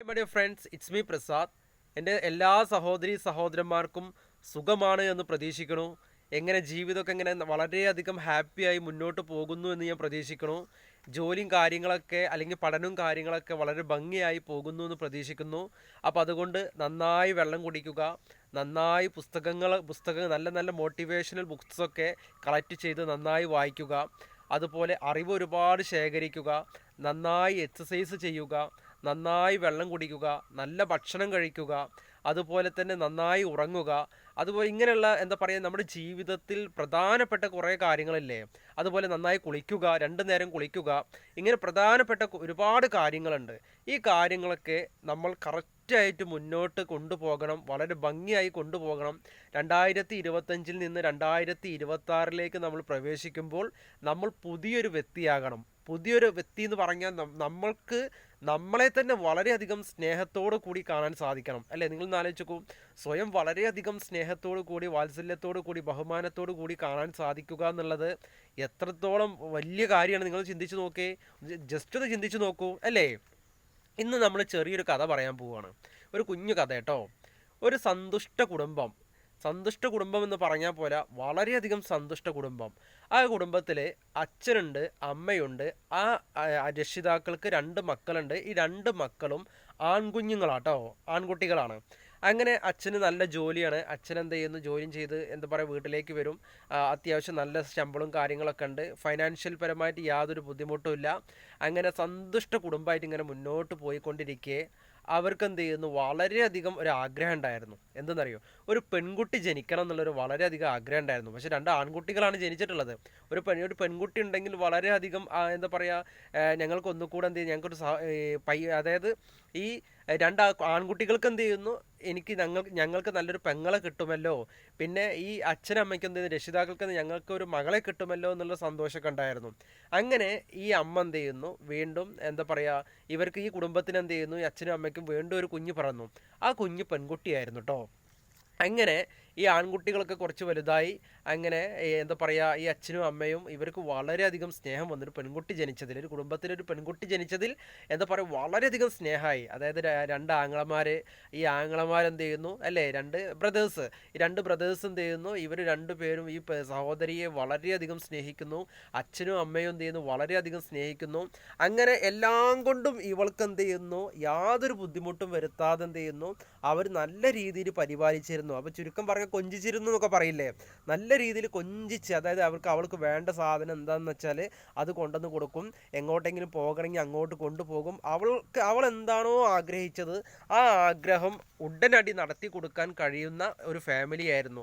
My dear friends, it's me Prasad. എൻ്റെ എല്ലാ സഹോദരി സഹോദരന്മാർക്കും സുഖമാണ് എന്ന് പ്രതീക്ഷിക്കണു. എങ്ങനെ ജീവിതമൊക്കെ എങ്ങനെ വളരെയധികം ഹാപ്പിയായി മുന്നോട്ട് പോകുന്നു എന്ന് ഞാൻ പ്രതീക്ഷിക്കണു. ജോലിയും കാര്യങ്ങളൊക്കെ അല്ലെങ്കിൽ പഠനവും കാര്യങ്ങളൊക്കെ വളരെ ഭംഗിയായി പോകുന്നു എന്ന് പ്രതീക്ഷിക്കുന്നു. അപ്പോൾ അതുകൊണ്ട് നന്നായി വെള്ളം കുടിക്കുക, നന്നായി പുസ്തകം നല്ല നല്ല മോട്ടിവേഷണൽ ബുക്സൊക്കെ കളക്ട് ചെയ്ത് നന്നായി വായിക്കുക. അതുപോലെ അറിവ് ഒരുപാട് ശേഖരിക്കുക, നന്നായി എക്സസൈസ് ചെയ്യുക, നന്നായി വെള്ളം കുടിക്കുക, നല്ല ഭക്ഷണം കഴിക്കുക, അതുപോലെ തന്നെ നന്നായി ഉറങ്ങുക. അതുപോലെ ഇങ്ങനെയുള്ള എന്താ പറയുക, നമ്മുടെ ജീവിതത്തിൽ പ്രധാനപ്പെട്ട കുറേ കാര്യങ്ങളില്ലേ, അതുപോലെ നന്നായി കുളിക്കുക, 2 നേരം കുളിക്കുക. ഇങ്ങനെ പ്രധാനപ്പെട്ട ഒരുപാട് കാര്യങ്ങളുണ്ട്. ഈ കാര്യങ്ങളൊക്കെ നമ്മൾ കറക്റ്റായിട്ട് മുന്നോട്ട് കൊണ്ടുപോകണം, വളരെ ഭംഗിയായി കൊണ്ടുപോകണം. 2025 നിന്ന് 2026 നമ്മൾ പ്രവേശിക്കുമ്പോൾ നമ്മൾ പുതിയൊരു വ്യക്തിയാകണം. പുതിയൊരു വ്യക്തി എന്ന് പറഞ്ഞാൽ നമ്മൾക്ക് നമ്മളെ തന്നെ വളരെയധികം സ്നേഹത്തോടു കൂടി കാണാൻ സാധിക്കണം, അല്ലേ? നിങ്ങൾ ആലോചിച്ച് നോക്കൂ, സ്വയം വളരെയധികം സ്നേഹത്തോടു കൂടി, വാത്സല്യത്തോടു കൂടി, ബഹുമാനത്തോടു കൂടി കാണാൻ സാധിക്കുക എന്നുള്ളത് എത്രത്തോളം വലിയ കാര്യമാണ്. നിങ്ങൾ ചിന്തിച്ച് നോക്കേ, ജസ്റ്റ് ഒന്ന് ചിന്തിച്ച് നോക്കൂ, അല്ലേ? ഇന്ന് നമ്മൾ ചെറിയൊരു കഥ പറയാൻ പോവുകയാണ്, ഒരു കുഞ്ഞു കഥ കേട്ടോ. ഒരു സന്തുഷ്ട കുടുംബം എന്ന് പറഞ്ഞാൽ പോലെ വളരെയധികം സന്തുഷ്ട കുടുംബം. ആ കുടുംബത്തിൽ അച്ഛനുണ്ട്, അമ്മയുണ്ട്. ആ രക്ഷിതാക്കൾക്ക് 2 മക്കളുണ്ട്. ഈ 2 മക്കളും ആൺകുഞ്ഞുങ്ങളാട്ടോ, ആൺകുട്ടികളാണ്. അങ്ങനെ അച്ഛന് നല്ല ജോലിയാണ്. അച്ഛൻ എന്ത് ചെയ്യുന്നു, ജോലിയും ചെയ്ത് എന്താ പറയുക വീട്ടിലേക്ക് വരും. അത്യാവശ്യം നല്ല ശമ്പളവും കാര്യങ്ങളൊക്കെ ഉണ്ട്. ഫൈനാൻഷ്യൽ പരമായിട്ട് യാതൊരു ബുദ്ധിമുട്ടും ഇല്ല. അങ്ങനെ സന്തുഷ്ട കുടുംബമായിട്ട് ഇങ്ങനെ മുന്നോട്ട് പോയിക്കൊണ്ടിരിക്കെ അവർക്ക് എന്ത് ചെയ്യുന്നു, വളരെയധികം ഒരു ആഗ്രഹം ഉണ്ടായിരുന്നു. എന്തെന്നറിയോ, ഒരു പെൺകുട്ടി ജനിക്കണം എന്നുള്ളൊരു വളരെയധികം ആഗ്രഹം ഉണ്ടായിരുന്നു. പക്ഷെ 2 ആൺകുട്ടികളാണ് ജനിച്ചിട്ടുള്ളത്. ഒരു പെൺകുട്ടി ഉണ്ടെങ്കിൽ വളരെയധികം എന്താ പറയുക, ഞങ്ങൾക്ക് ഒന്നുകൂടെ എന്ത് ചെയ്യും, ഞങ്ങൾക്കൊരു അതായത് ഈ 2 ആൺകുട്ടികൾക്ക് എന്ത് ചെയ്യുന്നു, ഞങ്ങൾക്ക് നല്ലൊരു പെങ്ങളെ കിട്ടുമല്ലോ, പിന്നെ ഈ അച്ഛനമ്മയ്ക്ക് എന്ത് ചെയ്യുന്നു, രക്ഷിതാക്കൾക്ക് ഞങ്ങൾക്ക് ഒരു മകളെ കിട്ടുമല്ലോ എന്നുള്ള സന്തോഷമൊക്കെ ഉണ്ടായിരുന്നു. അങ്ങനെ ഈ അമ്മ എന്ത് ചെയ്യുന്നു, വീണ്ടും എന്താ പറയുക, ഇവർക്ക് ഈ കുടുംബത്തിന് എന്ത് ചെയ്യുന്നു, ഈ അച്ഛനും അമ്മയ്ക്കും വീണ്ടും ഒരു കുഞ്ഞ് പിറന്നു. ആ കുഞ്ഞ് പെൺകുട്ടിയായിരുന്നു കേട്ടോ. അങ്ങനെ ഈ ആൺകുട്ടികളൊക്കെ കുറച്ച് വലുതായി. അങ്ങനെ എന്താ പറയുക, ഈ അച്ഛനും അമ്മയും ഇവർക്ക് വളരെയധികം സ്നേഹം വന്നു. ഒരു പെൺകുട്ടി ജനിച്ചതിൽ, ഒരു കുടുംബത്തിലൊരു പെൺകുട്ടി ജനിച്ചതിൽ എന്താ പറയുക, വളരെയധികം സ്നേഹമായി. അതായത് 2 ആങ്ങളമാർ, ഈ ആങ്ങളമാരെന്ത് ചെയ്യുന്നു, അല്ലേ, 2 ബ്രദേഴ്സ്. ഈ 2 ബ്രദേഴ്സ് എന്ത് ചെയ്യുന്നു, ഇവർ 2 പേരും ഈ സഹോദരിയെ വളരെയധികം സ്നേഹിക്കുന്നു. അച്ഛനും അമ്മയും എന്ത് ചെയ്യുന്നു, വളരെയധികം സ്നേഹിക്കുന്നു. അങ്ങനെ എല്ലാം കൊണ്ടും ഇവൾക്ക് എന്ത് ചെയ്യുന്നു, യാതൊരു ബുദ്ധിമുട്ടും വരുത്താതെ എന്ത് ചെയ്യുന്നു, അവർ നല്ല രീതിയിൽ പരിപാലിച്ചിരുന്നു. അപ്പോൾ ചുരുക്കം പറഞ്ഞാൽ കൊഞ്ചിച്ചിരുന്നു എന്നൊക്കെ പറയില്ലേ, നല്ല രീതിയിൽ കൊഞ്ചിച്ച്, അതായത് അവൾക്ക് വേണ്ട സാധനം എന്താണെന്ന് വെച്ചാൽ അത് കൊണ്ടുവന്ന് കൊടുക്കും. എങ്ങോട്ടെങ്കിലും പോകണമെങ്കിൽ അങ്ങോട്ട് കൊണ്ടുപോകും. അവൾ എന്താണോ ആഗ്രഹിച്ചത് ആ ആഗ്രഹം ഉടനടി നടത്തി കൊടുക്കാൻ കഴിയുന്ന ഒരു ഫാമിലി ആയിരുന്നു,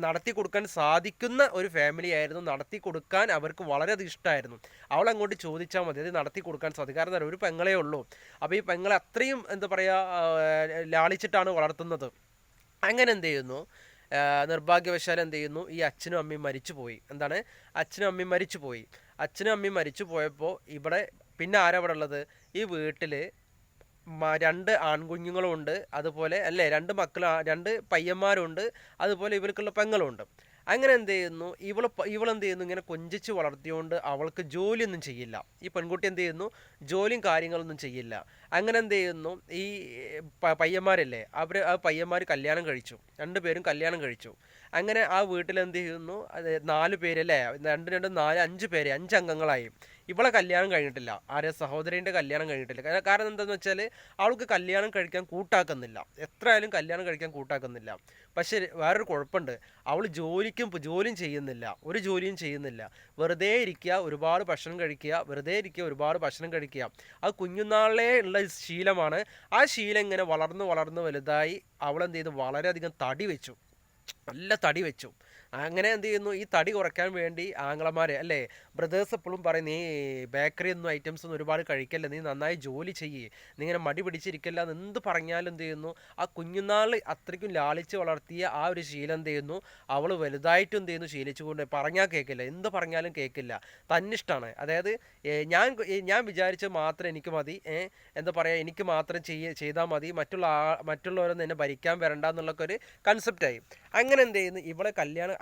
നടത്തി കൊടുക്കാൻ സാധിക്കുന്ന ഒരു ഫാമിലി ആയിരുന്നു. നടത്തി കൊടുക്കാൻ അവർക്ക് വളരെയധികം ഇഷ്ടമായിരുന്നു. അവൾ അങ്ങോട്ട് ചോദിച്ചാൽ മതി, അത് നടത്തി കൊടുക്കാൻ സാധിക്കും. കാരണം ഒരു പെങ്ങളേ ഉള്ളൂ. അപ്പോൾ ഈ പെങ്ങളെ അത്രയും എന്താ പറയുക, ലാളിച്ചിട്ടാണ് വളർത്തുന്നത്. അങ്ങനെ എന്ത് ചെയ്യുന്നു, നിർഭാഗ്യവശാൽ എന്ത് ചെയ്യുന്നു, ഈ അച്ഛനും അമ്മയും മരിച്ചുപോയി. അച്ഛനും അമ്മയും മരിച്ചു പോയപ്പോൾ ഇവിടെ പിന്നെ ആരാ ഇവിടെ ഉള്ളത്, ഈ വീട്ടിൽ 2 ആൺകുഞ്ഞുങ്ങളുണ്ട്. അതുപോലെ അല്ലേ, 2 മക്കൾ, 2 പയ്യന്മാരുണ്ട്. അതുപോലെ ഇവർക്കുള്ള പെങ്ങളുണ്ട്. അങ്ങനെ എന്ത് ചെയ്യുന്നു, ഇവളെന്ത് ചെയ്യുന്നു, ഇങ്ങനെ കൊഞ്ചിച്ച് വളർത്തിയോണ്ട് അവൾക്ക് ജോലിയൊന്നും ചെയ്യില്ല. ഈ പെൺകുട്ടി എന്ത് ചെയ്യുന്നു, ജോലിയും കാര്യങ്ങളൊന്നും ചെയ്യില്ല. അങ്ങനെ എന്ത് ചെയ്യുന്നു, ഈ പയ്യന്മാരല്ലേ, ആ പയ്യന്മാർ കല്യാണം കഴിച്ചു. 2 പേരും കല്യാണം കഴിച്ചു. അങ്ങനെ ആ വീട്ടിൽ എന്ത് ചെയ്യുന്നു, 4 പേരല്ലേ, 2 4 5 പേര്, 5 അംഗങ്ങളായി. ഇവളെ കല്യാണം കഴിഞ്ഞിട്ടില്ല, സഹോദരീൻ്റെ കല്യാണം കഴിഞ്ഞിട്ടില്ല. കാരണം എന്താണെന്ന് വെച്ചാൽ അവൾക്ക് കല്യാണം കഴിക്കാൻ കൂട്ടാക്കുന്നില്ല, എത്രയായാലും കല്യാണം കഴിക്കാൻ കൂട്ടാക്കുന്നില്ല. പക്ഷേ വേറൊരു കുഴപ്പമുണ്ട്, അവൾ ജോലിയും ചെയ്യുന്നില്ല, ഒരു ജോലിയും ചെയ്യുന്നില്ല. വെറുതെ ഇരിക്കുക, ഒരുപാട് ഭക്ഷണം കഴിക്കുക. അത് കുഞ്ഞുനാളിലേ ഉള്ള ശീലമാണ്. ആ ശീലം ഇങ്ങനെ വളർന്ന് വലുതായി അവളെന്ത് ചെയ്തു, വളരെയധികം നല്ല തടി വെച്ചു. അങ്ങനെ എന്ത് ചെയ്യുന്നു, ഈ തടി കുറയ്ക്കാൻ വേണ്ടി ആങ്ങളമാരെ, അല്ലേ, ബ്രദേഴ്സ് എപ്പോഴും പറയും, നീ ബേക്കറി ഐറ്റംസ് ഒന്നും ഒരുപാട് കഴിക്കല്ല, നീ നന്നായി ജോലി ചെയ്യേ, നീ ഇങ്ങനെ മടി പിടിച്ചിരിക്കല്ല എന്ന് എന്ത് പറഞ്ഞാലും എന്ത് ചെയ്യുന്നു, ആ കുഞ്ഞുനാൾ അത്രയ്ക്കും ലാളിച്ച് വളർത്തിയ ആ ഒരു ശീലം എന്ത് ചെയ്യുന്നു, അവൾ വലുതായിട്ടും എന്ത് ചെയ്യുന്നു, ശീലിച്ചുകൊണ്ട് പറഞ്ഞാൽ കേൾക്കില്ല, എന്ത് പറഞ്ഞാലും കേൾക്കില്ല, തന്നിഷ്ടമാണ്. അതായത് ഞാൻ വിചാരിച്ച് മാത്രം എനിക്ക് മതി, എന്താ പറയുക, എനിക്ക് മാത്രം ചെയ്താൽ മതി, മറ്റുള്ളവരൊന്നും എന്നെ ഭരിക്കാൻ വരണ്ട എന്നുള്ളൊക്കെ ഒരു കൺസെപ്റ്റായി. അങ്ങനെ എന്ത് ചെയ്യുന്നു, ഇവളെ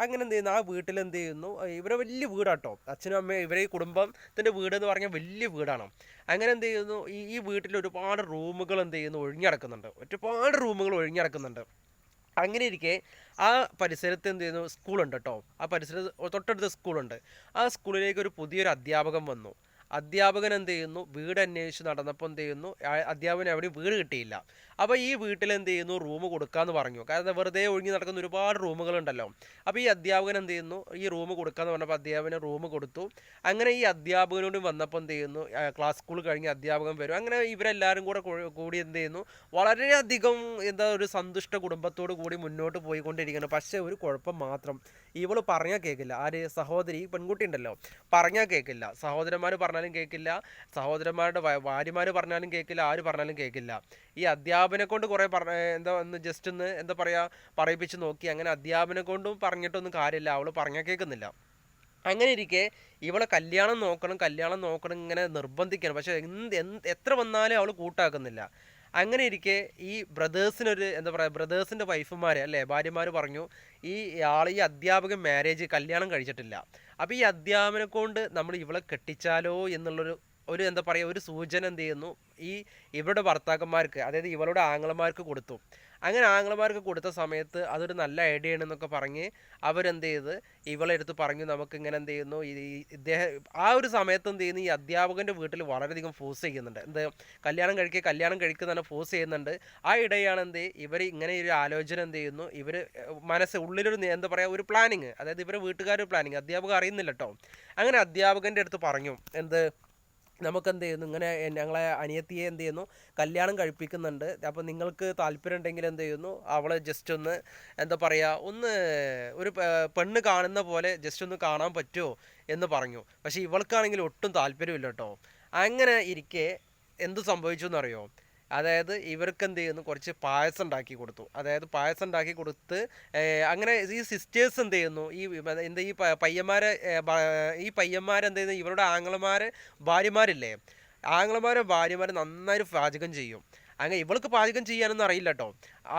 അങ്ങനെ എന്ത് ചെയ്യുന്നു, ആ വീട്ടിൽ എന്ത് ചെയ്യുന്നു, ഇവരെ വലിയ വീടാട്ടോ, അച്ഛനും അമ്മയും ഇവരെ ഈ കുടുംബത്തിൻ്റെ വീട് എന്ന് പറഞ്ഞാൽ വലിയ വീടാണ്. അങ്ങനെ എന്ത് ചെയ്യുന്നു, ഈ വീട്ടിൽ ഒരുപാട് റൂമുകൾ എന്ത് ചെയ്യുന്നു, ഒഴിഞ്ഞടക്കുന്നുണ്ട്, ഒരുപാട് റൂമുകൾ ഒഴിഞ്ഞടക്കുന്നുണ്ട്. അങ്ങനെ ഇരിക്കെ ആ പരിസരത്ത് എന്ത് ചെയ്യുന്നു, സ്കൂളുണ്ട് കേട്ടോ, ആ പരിസരത്ത് തൊട്ടടുത്ത് സ്കൂളുണ്ട്. ആ സ്കൂളിലേക്ക് ഒരു പുതിയൊരു അധ്യാപകൻ വന്നു. അധ്യാപകൻ എന്ത് ചെയ്യുന്നു, വീട് അന്വേഷിച്ച് നടന്നപ്പോൾ എന്ത് ചെയ്യുന്നു, അധ്യാപകന് എവിടെയും വീട് കിട്ടിയില്ല. അപ്പോൾ ഈ വീട്ടിൽ എന്ത് ചെയ്യുന്നു, റൂം കൊടുക്കാമെന്ന് പറഞ്ഞു. കാരണം വെറുതെ ഒഴിഞ്ഞ് നടക്കുന്ന ഒരുപാട് റൂമുകളുണ്ടല്ലോ. അപ്പോൾ ഈ അധ്യാപകൻ എന്ത് ചെയ്യുന്നു, ഈ റൂം കൊടുക്കാമെന്ന് പറഞ്ഞപ്പോൾ അധ്യാപകന് റൂം കൊടുത്തു. അങ്ങനെ ഈ അധ്യാപകനോട് വന്നപ്പോൾ എന്ത് ചെയ്യുന്നു, ക്ലാസ് സ്കൂൾ കഴിഞ്ഞ് അധ്യാപകൻ വരും. അങ്ങനെ ഇവരെല്ലാവരും കൂടി എന്ത് ചെയ്യുന്നു, വളരെയധികം ഒരു സന്തുഷ്ട കുടുംബത്തോടു കൂടി മുന്നോട്ട് പോയിക്കൊണ്ടിരിക്കുന്നു. പക്ഷേ ഒരു കുഴപ്പം മാത്രം, ഇവള് പറഞ്ഞാൽ കേൾക്കില്ല. ആര്, സഹോദരി, പെൺകുട്ടി ഉണ്ടല്ലോ, പറഞ്ഞാൽ കേൾക്കില്ല. സഹോദരന്മാർ പറഞ്ഞാലും കേൾക്കില്ല, സഹോദരന്മാരുടെ ഭാര്യമാർ പറഞ്ഞാലും കേൾക്കില്ല, ആര് പറഞ്ഞാലും കേൾക്കില്ല. ഈ അധ്യാപനെ കൊണ്ട് കുറേ ഒന്ന് ജസ്റ്റ് ഒന്ന് എന്താ പറയുക, പറയിപ്പിച്ച് നോക്കി. അങ്ങനെ അധ്യാപനെ കൊണ്ടും പറഞ്ഞിട്ടൊന്നും കാര്യമില്ല, അവൾ പറഞ്ഞാൽ കേൾക്കുന്നില്ല. അങ്ങനെ ഇരിക്കെ ഇവളെ കല്യാണം നോക്കണം ഇങ്ങനെ നിർബന്ധിക്കണം. പക്ഷേ എത്ര വന്നാലും അവൾ കൂട്ടാക്കുന്നില്ല. അങ്ങനെ ഇരിക്കെ ഈ ബ്രദേഴ്സിനൊരു എന്താ പറയുക, ബ്രദേഴ്സിൻ്റെ വൈഫുമാർ അല്ലേ, ഭാര്യമാർ പറഞ്ഞു, ഈ അധ്യാപകൻ കല്യാണം കഴിച്ചിട്ടില്ല. അപ്പോൾ ഈ അധ്യാപനെ കൊണ്ട് നമ്മൾ ഇവളെ കെട്ടിച്ചാലോ എന്നുള്ളൊരു എന്താ പറയുക, ഒരു സൂചന എന്ത് ചെയ്യുന്നു, ഇവരുടെ ഭർത്താക്കന്മാർക്ക്, അതായത് ഇവളുടെ ആങ്ങളമാർക്ക് കൊടുത്തു. അങ്ങനെ ആങ്ങളമാർക്ക് കൊടുത്ത സമയത്ത് അതൊരു നല്ല ഐഡിയ ആണെന്നൊക്കെ പറഞ്ഞ് അവരെന്ത് ചെയ്ത് ഇവളെടുത്ത് പറഞ്ഞു, നമുക്കിങ്ങനെ എന്ത് ചെയ്യുന്നു, ഇദ്ദേഹം ആ ഒരു സമയത്ത് എന്ത് ചെയ്യുന്നു, ഈ അധ്യാപകൻ്റെ വീട്ടിൽ വളരെയധികം ഫോഴ്സ് ചെയ്യുന്നുണ്ട്. കല്യാണം കഴിക്കുന്നതാണ് ഫോഴ്സ് ചെയ്യുന്നുണ്ട്. ആ ഇടയാണ് ഇവർ ഇങ്ങനെ ഒരു ആലോചന എന്ത് ചെയ്യുന്നു, ഇവർ ഉള്ളിലൊരു എന്താ പറയുക, ഒരു പ്ലാനിങ്, അതായത് ഇവരുടെ വീട്ടുകാരുടെ പ്ലാനിങ്, അധ്യാപകൻ അറിയുന്നില്ല കേട്ടോ. അങ്ങനെ അധ്യാപകൻ്റെ അടുത്ത് പറഞ്ഞു, നമുക്കെന്ത് ചെയ്യുന്നു, ഇങ്ങനെ ഞങ്ങളെ അനിയത്തിയെ എന്ത് ചെയ്യുന്നു, കല്യാണം കഴിപ്പിക്കുന്നുണ്ട്. അപ്പോൾ നിങ്ങൾക്ക് താല്പര്യം ഉണ്ടെങ്കിൽ എന്ത് ചെയ്യുന്നു, അവളെ ജസ്റ്റ് ഒന്ന് എന്താ പറയുക, ഒരു പെണ്ണ് കാണുന്ന പോലെ ജസ്റ്റ് ഒന്ന് കാണാൻ പറ്റുമോ എന്ന് പറഞ്ഞു. പക്ഷേ ഇവൾക്കാണെങ്കിൽ ഒട്ടും താല്പര്യമില്ല കേട്ടോ. അങ്ങനെ ഇരിക്കെ എന്ത് സംഭവിച്ചു എന്നറിയോ, അതായത് ഇവർക്ക് എന്ത് ചെയ്യുന്നു, കുറച്ച് പായസം ഉണ്ടാക്കി കൊടുത്തു. അങ്ങനെ ഈ സിസ്റ്റേഴ്സ് എന്ത് ചെയ്യുന്നു, ഈ പയ്യന്മാരെന്ത് ചെയ്യുന്നു, ഇവരുടെ ഭാര്യമാരില്ലേ, ഭാര്യമാർ നന്നായി പാചകം ചെയ്യും. അങ്ങനെ ഇവൾക്ക് പാചകം ചെയ്യാനൊന്നും അറിയില്ല കേട്ടോ.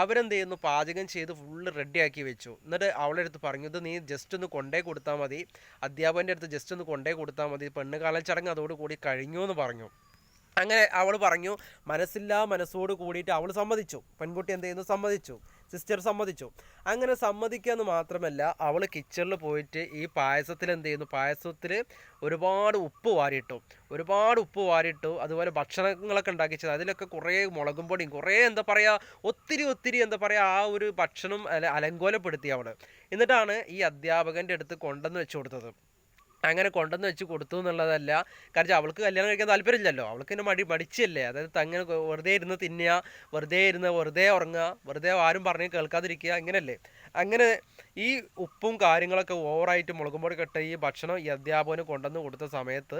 അവരെന്ത് ചെയ്യുന്നു, പാചകം ചെയ്ത് ഫുള്ള് റെഡിയാക്കി വെച്ചു. എന്നിട്ട് അവളുടെ അടുത്ത് പറഞ്ഞു, ഇത് നീ ജസ്റ്റ് ഒന്ന് കൊണ്ടേ കൊടുത്താൽ മതി, അധ്യാപകൻ്റെ അടുത്ത് ജസ്റ്റ് ഒന്ന് കൊണ്ടേ കൊടുത്താൽ മതി, പെണ്ണ് കാണൽ ചടങ്ങ് അതോടുകൂടി കഴിഞ്ഞു എന്ന് പറഞ്ഞു. അങ്ങനെ അവൾ പറഞ്ഞു, മനസ്സോട് കൂടിയിട്ട് അവൾ സമ്മതിച്ചു. പെൺകുട്ടി എന്ത് ചെയ്യുന്നു, സമ്മതിച്ചു. സിസ്റ്റർ സമ്മതിച്ചു. അങ്ങനെ സമ്മതിക്കുക എന്ന് മാത്രമല്ല, അവൾ കിച്ചണിൽ പോയിട്ട് ഈ പായസത്തിൽ എന്ത് ചെയ്യുന്നു, പായസത്തിൽ ഒരുപാട് ഉപ്പ് വാരിയിട്ടു. അതുപോലെ ഭക്ഷണങ്ങളൊക്കെ ഉണ്ടാക്കിച്ചത്, അതിലൊക്കെ കുറേ മുളകും പൊടിയും കുറേ എന്താ പറയുക, ഒത്തിരി എന്താ പറയുക, ആ ഒരു ഭക്ഷണം അലങ്കോലപ്പെടുത്തി അവൾ. എന്നിട്ടാണ് ഈ അധ്യാപകൻ്റെ അടുത്ത് കൊണ്ടുവന്ന് വെച്ച് കൊടുത്തത്. അങ്ങനെ കൊണ്ടുവന്ന് വെച്ച് കൊടുത്തു എന്നുള്ളതല്ല, കാരണം അവൾക്ക് കല്യാണം കഴിക്കാൻ താല്പര്യമില്ലല്ലോ, അവൾക്ക് തന്നെ മടിച്ചല്ലേ. അതായത് അങ്ങനെ വെറുതെ ഇരുന്ന് തിന്നുക, വെറുതെ ഉറങ്ങുക, വെറുതെ ആരും പറഞ്ഞ് കേൾക്കാതിരിക്കുക, അങ്ങനെയല്ലേ. അങ്ങനെ ഈ ഉപ്പും കാര്യങ്ങളൊക്കെ ഓവറായിട്ട് മുളകും പൊടി കെട്ട ഈ ഭക്ഷണം ഈ അധ്യാപകന് കൊണ്ടുവന്ന് കൊടുത്ത സമയത്ത്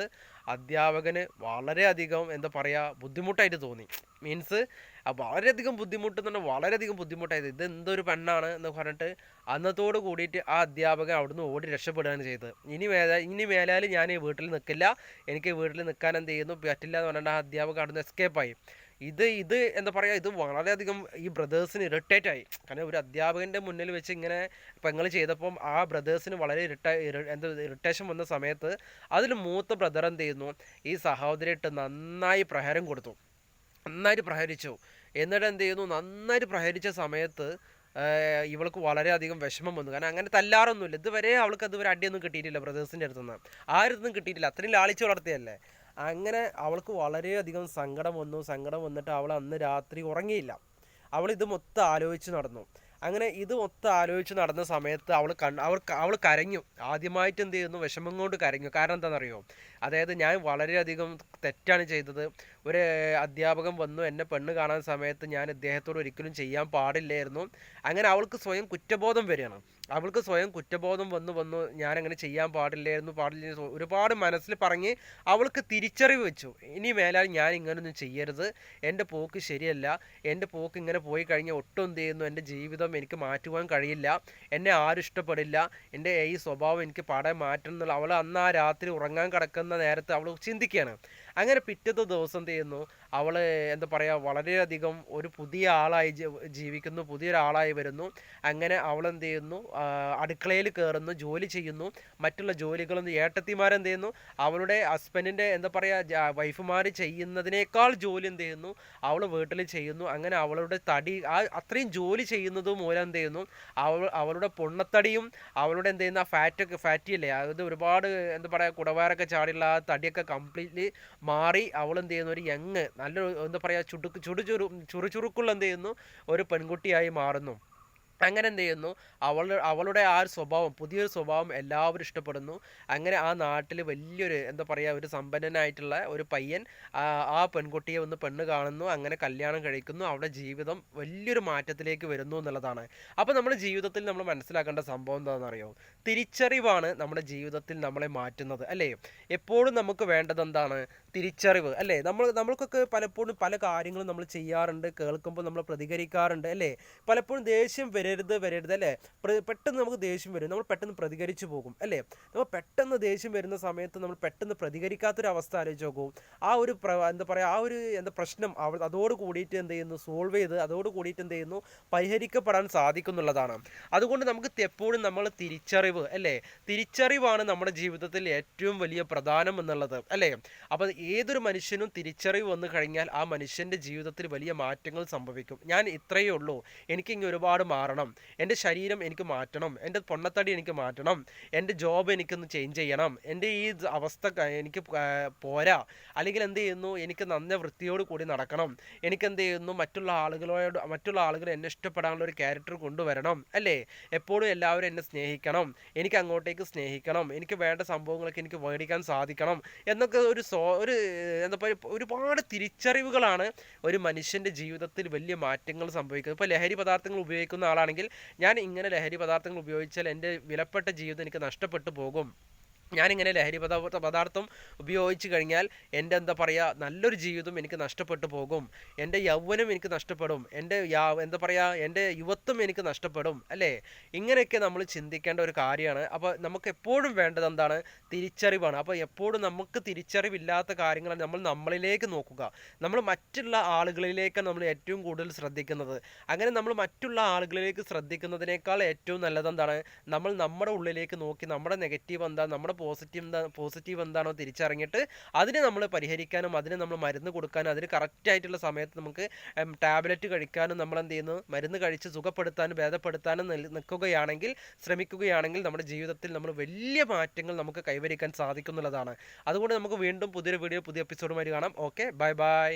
അധ്യാപകന് വളരെയധികം എന്താ പറയുക, ബുദ്ധിമുട്ടായിട്ട് തോന്നി. മീൻസ് വളരെയധികം ബുദ്ധിമുട്ടായത്. ഇത് എന്തൊരു പെണ്ണാണ് എന്ന് പറഞ്ഞിട്ട് അന്നത്തോട് കൂടിയിട്ട് ആ അധ്യാപകൻ അവിടുന്ന് ഓടി രക്ഷപ്പെടുകയാണ് ചെയ്തത്. ഇനി മേലാൽ ഞാൻ ഈ വീട്ടിൽ നിൽക്കില്ല, എനിക്ക് വീട്ടിൽ നിൽക്കാൻ എന്ത് ചെയ്യുന്നു പറ്റില്ല എന്ന് പറഞ്ഞിട്ട് ആ അധ്യാപകൻ അവിടുന്ന് എസ്കേപ്പായി. ഇത് എന്താ പറയുക, ഇത് വളരെയധികം ഈ ബ്രദേഴ്സിന് ഇറിറ്റേറ്റ് ആയി. കാരണം ഒരു അധ്യാപകൻ്റെ മുന്നിൽ വെച്ച് ഇങ്ങനെ പെങ്ങൾ ചെയ്തപ്പം ആ ബ്രദേഴ്സിന് വളരെ ഇറിറ്റേഷൻ വന്ന സമയത്ത് അതിൽ മൂത്ത ബ്രദർ എന്ത് ചെയ്യുന്നു, ഈ സഹോദരിയിട്ട് നന്നായി പ്രഹരിച്ചു. എന്നിട്ട് എന്ത് ചെയ്യുന്നു, നന്നായിട്ട് പ്രഹരിച്ച സമയത്ത് ഇവൾക്ക് വളരെയധികം വിഷമം വന്നു. കാരണം അങ്ങനെ തല്ലാറൊന്നുമില്ല ഇതുവരെ, അവൾക്ക് അതുവരെ അടിയൊന്നും കിട്ടിയിട്ടില്ല ബ്രദേഴ്സിൻ്റെ അടുത്തുനിന്ന്, ആരടുത്തും കിട്ടിയിട്ടില്ല, അത്രയും ലാളിച്ച് വളർത്തിയല്ലേ. അങ്ങനെ അവൾക്ക് വളരെയധികം സങ്കടം വന്നിട്ട് അവൾ അന്ന് രാത്രി ഉറങ്ങിയില്ല. ഇത് മൊത്തം ആലോചിച്ച് നടന്നു. അങ്ങനെ ഇത് മൊത്തം ആലോചിച്ച് നടന്ന സമയത്ത് അവൾ കരഞ്ഞു. ആദ്യമായിട്ട് എന്ത് ചെയ്യുന്നു, വിഷമം കൊണ്ട് കരഞ്ഞു. കാരണം എന്താണെന്നറിയോ, അതായത് ഞാൻ വളരെയധികം തെറ്റാണ് ചെയ്തത്. ഒരു അധ്യാപകൻ വന്നു എന്നെ പെണ്ണ് കാണാൻ സമയത്ത് ഞാൻ ഇദ്ദേഹത്തോട് ഒരിക്കലും ചെയ്യാൻ പാടില്ലായിരുന്നു. അങ്ങനെ അവൾക്ക് സ്വയം കുറ്റബോധം വരികയാണ്. വന്നു ഞാനങ്ങനെ ചെയ്യാൻ പാടില്ലായിരുന്നു ഒരുപാട് മനസ്സിൽ പറഞ്ഞ് അവൾക്ക് തിരിച്ചറിവ് വെച്ചു. ഇനി മേലാൽ ഞാൻ ഇങ്ങനൊന്നും ചെയ്യരുത്, എൻ്റെ പോക്ക് ശരിയല്ല, എൻ്റെ പോക്ക് ഇങ്ങനെ പോയി കഴിഞ്ഞാൽ ഒട്ടും എന്ത് ചെയ്യുന്നു, എൻ്റെ ജീവിതം എനിക്ക് മാറ്റുവാൻ കഴിയില്ല, എന്നെ ആരും ഇഷ്ടപ്പെടില്ല, എൻ്റെ ഈ സ്വഭാവം എനിക്ക് പാടാൻ മാറ്റണം എന്നുള്ള അവൾ അന്ന് ആ രാത്രി ഉറങ്ങാൻ കിടക്കുന്ന നേരത്ത് അവൾ ചിന്തിക്കുകയാണ്. അങ്ങനെ പിറ്റത്തെ ദിവസം എന്ത് ചെയ്യുന്നു, അവൾ എന്താ പറയുക വളരെയധികം ഒരു പുതിയ ആളായി ജീവിക്കുന്നു, പുതിയൊരാളായി വരുന്നു. അങ്ങനെ അവളെന്ത് ചെയ്യുന്നു, അടുക്കളയിൽ കയറുന്നു, ജോലി ചെയ്യുന്നു. മറ്റുള്ള ജോലികളൊന്നും ഏട്ടത്തിമാരെന്ത് ചെയ്യുന്നു, അവളുടെ ഹസ്ബൻഡിൻ്റെ എന്താ പറയുക വൈഫുമാർ ചെയ്യുന്നതിനേക്കാൾ ജോലി എന്ത് ചെയ്യുന്നു അവൾ വീട്ടിൽ ചെയ്യുന്നു. അങ്ങനെ അവളുടെ തടി അത്രയും ജോലി ചെയ്യുന്നത് മൂലം എന്ത് ചെയ്യുന്നു അവളുടെ പൊണ്ണത്തടിയും അവളുടെ എന്ത് ചെയ്യുന്ന ഫാറ്റി അല്ലേ, അതായത് ഒരുപാട് എന്താ പറയുക കുടവയറൊക്കെ ചാടിയുള്ള ആ തടിയൊക്കെ കംപ്ലീറ്റ്ലി മാറി അവൾ എന്ത് ചെയ്യുന്നു ഒരു യങ് നല്ലൊരു എന്താ പറയുക ചുറുചുറുക്കുള്ള എന്ത് ചെയ്യുന്നു ഒരു പെൺകുട്ടിയായി മാറുന്നു. അങ്ങനെ എന്ത് ചെയ്യുന്നു അവളുടെ ആ ഒരു സ്വഭാവം, പുതിയൊരു സ്വഭാവം എല്ലാവരും ഇഷ്ടപ്പെടുന്നു. അങ്ങനെ ആ നാട്ടിൽ വലിയൊരു എന്താ പറയുക ഒരു സമ്പന്നനായിട്ടുള്ള ഒരു പയ്യൻ ആ പെൺകുട്ടിയെ ഒന്ന് പെണ്ണ് കാണുന്നു. അങ്ങനെ കല്യാണം കഴിക്കുന്നു. അവളുടെ ജീവിതം വലിയൊരു മാറ്റത്തിലേക്ക് വരുന്നു എന്നുള്ളതാണ്. അപ്പോൾ നമ്മുടെ ജീവിതത്തിൽ നമ്മൾ മനസ്സിലാക്കേണ്ട സംഭവം എന്താണെന്ന് അറിയോ? തിരിച്ചറിവാണ് നമ്മുടെ ജീവിതത്തിൽ നമ്മളെ മാറ്റുന്നത്, അല്ലേ? എപ്പോഴും നമുക്ക് വേണ്ടത് എന്താണ്? തിരിച്ചറിവ്, അല്ലേ? നമ്മൾക്കൊക്കെ പലപ്പോഴും പല കാര്യങ്ങളും നമ്മൾ ചെയ്യാറുണ്ട്, കേൾക്കുമ്പോൾ നമ്മൾ പ്രതികരിക്കാറുണ്ട്, അല്ലേ? പലപ്പോഴും ദേഷ്യം വരരുത് അല്ലേ? പെട്ടെന്ന് നമുക്ക് ദേഷ്യം വരും, നമ്മൾ പെട്ടെന്ന് പ്രതികരിച്ചു പോകും, അല്ലേ? നമ്മൾ പെട്ടെന്ന് ദേഷ്യം വരുന്ന സമയത്ത് നമ്മൾ പെട്ടെന്ന് പ്രതികരിക്കാത്തൊരവസ്ഥ ആലോചിച്ച് നോക്കൂ. ആ ഒരു എന്താ പറയുക ആ ഒരു പ്രശ്നം അതോട് കൂടിയിട്ട് എന്ത് ചെയ്യുന്നു സോൾവ് ചെയ്ത് അതോട് കൂടിയിട്ട് എന്ത് ചെയ്യുന്നു പരിഹരിക്കപ്പെടാൻ സാധിക്കുന്നുള്ളതാണ്. അതുകൊണ്ട് നമുക്ക് എപ്പോഴും നമ്മൾ തിരിച്ചറിവ്, അല്ലേ? തിരിച്ചറിവാണ് നമ്മുടെ ജീവിതത്തിൽ ഏറ്റവും വലിയ പ്രധാനം എന്നുള്ളത്, അല്ലേ? അപ്പോൾ ഏതൊരു മനുഷ്യനും തിരിച്ചറിവ് വന്നു കഴിഞ്ഞാൽ ആ മനുഷ്യൻ്റെ ജീവിതത്തിൽ വലിയ മാറ്റങ്ങൾ സംഭവിക്കും. ഞാൻ ഇത്രയേ ഉള്ളൂ, എനിക്കിങ്ങനെ ഒരുപാട് മാറണം, എൻ്റെ ശരീരം എനിക്ക് മാറ്റണം, എൻ്റെ പൊണ്ണത്തടി എനിക്ക് മാറ്റണം, എൻ്റെ ജോബ് എനിക്കൊന്ന് ചേഞ്ച് ചെയ്യണം, എൻ്റെ ഈ അവസ്ഥ എനിക്ക് പോരാ, അല്ലെങ്കിൽ എന്ത് ചെയ്യുന്നു എനിക്ക് നന്ന വൃത്തിയോട് കൂടി നടക്കണം, എനിക്ക് എന്ത് ചെയ്യുന്നു മറ്റുള്ള ആളുകൾ എന്നെ ഇഷ്ടപ്പെടാനുള്ള ഒരു ക്യാരക്ടർ കൊണ്ടുവരണം, അല്ലേ? എപ്പോഴും എല്ലാവരും എന്നെ സ്നേഹിക്കണം, എനിക്ക് അങ്ങോട്ടേക്ക് സ്നേഹിക്കണം, എനിക്ക് വേണ്ട സംഭവങ്ങളൊക്കെ എനിക്ക് മേടിക്കാൻ സാധിക്കണം എന്നൊക്കെ ഒരു എന്താ പറയുക ഒരുപാട് തിരിച്ചറിവുകളാണ് ഒരു മനുഷ്യൻ്റെ ജീവിതത്തിൽ വലിയ മാറ്റങ്ങൾ സംഭവിക്കുന്നത്. ഇപ്പോൾ ലഹരി പദാർത്ഥങ്ങൾ ഉപയോഗിക്കുന്ന ആളാണെങ്കിൽ ഞാൻ ഇങ്ങനെ ലഹരി പദാർത്ഥങ്ങൾ ഉപയോഗിച്ചാൽ എൻ്റെ വിലപ്പെട്ട ജീവിതം എനിക്ക് നഷ്ടപ്പെട്ടു പോകും, ഞാനിങ്ങനെ ലഹരി പദാർത്ഥം ഉപയോഗിച്ച് കഴിഞ്ഞാൽ എൻ്റെ എന്താ പറയുക നല്ലൊരു ജീവിതം എനിക്ക് നഷ്ടപ്പെട്ടു പോകും, എൻ്റെ യൗവനം എനിക്ക് നഷ്ടപ്പെടും, എൻ്റെ എന്താ പറയുക എൻ്റെ യുവത്വം എനിക്ക് നഷ്ടപ്പെടും, അല്ലേ? ഇങ്ങനെയൊക്കെ നമ്മൾ ചിന്തിക്കേണ്ട ഒരു കാര്യമാണ്. അപ്പോൾ നമുക്ക് എപ്പോഴും വേണ്ടത് എന്താണ്? തിരിച്ചറിവാണ്. അപ്പോൾ എപ്പോഴും നമുക്ക് തിരിച്ചറിവില്ലാത്ത കാര്യങ്ങൾ നമ്മൾ നമ്മളിലേക്ക് നോക്കുക. നമ്മൾ മറ്റുള്ള ആളുകളിലേക്കാണ് നമ്മൾ ഏറ്റവും കൂടുതൽ ശ്രദ്ധിക്കുന്നത്. അങ്ങനെ നമ്മൾ മറ്റുള്ള ആളുകളിലേക്ക് ശ്രദ്ധിക്കുന്നതിനേക്കാൾ ഏറ്റവും നല്ലത് എന്താണ്? നമ്മൾ നമ്മുടെ ഉള്ളിലേക്ക് നോക്കി നമ്മുടെ നെഗറ്റീവ് എന്താ, നമ്മുടെ പോസിറ്റീവ് എന്താണോ തിരിച്ചറിഞ്ഞിട്ട് അതിനെ നമ്മൾ പരിഹരിക്കാനും അതിന് നമ്മൾ മരുന്ന് കൊടുക്കാനും അതിന് കറക്റ്റായിട്ടുള്ള സമയത്ത് നമുക്ക് ടാബ്ലറ്റ് കഴിക്കാനും നമ്മൾ എന്ത് ചെയ്യുന്നു മരുന്ന് കഴിച്ച് സുഖപ്പെടുത്താനും ഭേദപ്പെടുത്താനും ശ്രമിക്കുകയാണെങ്കിൽ നമ്മുടെ ജീവിതത്തിൽ നമ്മൾ വലിയ മാറ്റങ്ങൾ നമുക്ക് കൈവരിക്കാൻ സാധിക്കുന്നുള്ളതാണ്. അതുകൊണ്ട് നമുക്ക് വീണ്ടും പുതിയൊരു വീഡിയോ പുതിയ എപ്പിസോഡുമായി കാണാം. Okay, bye bye.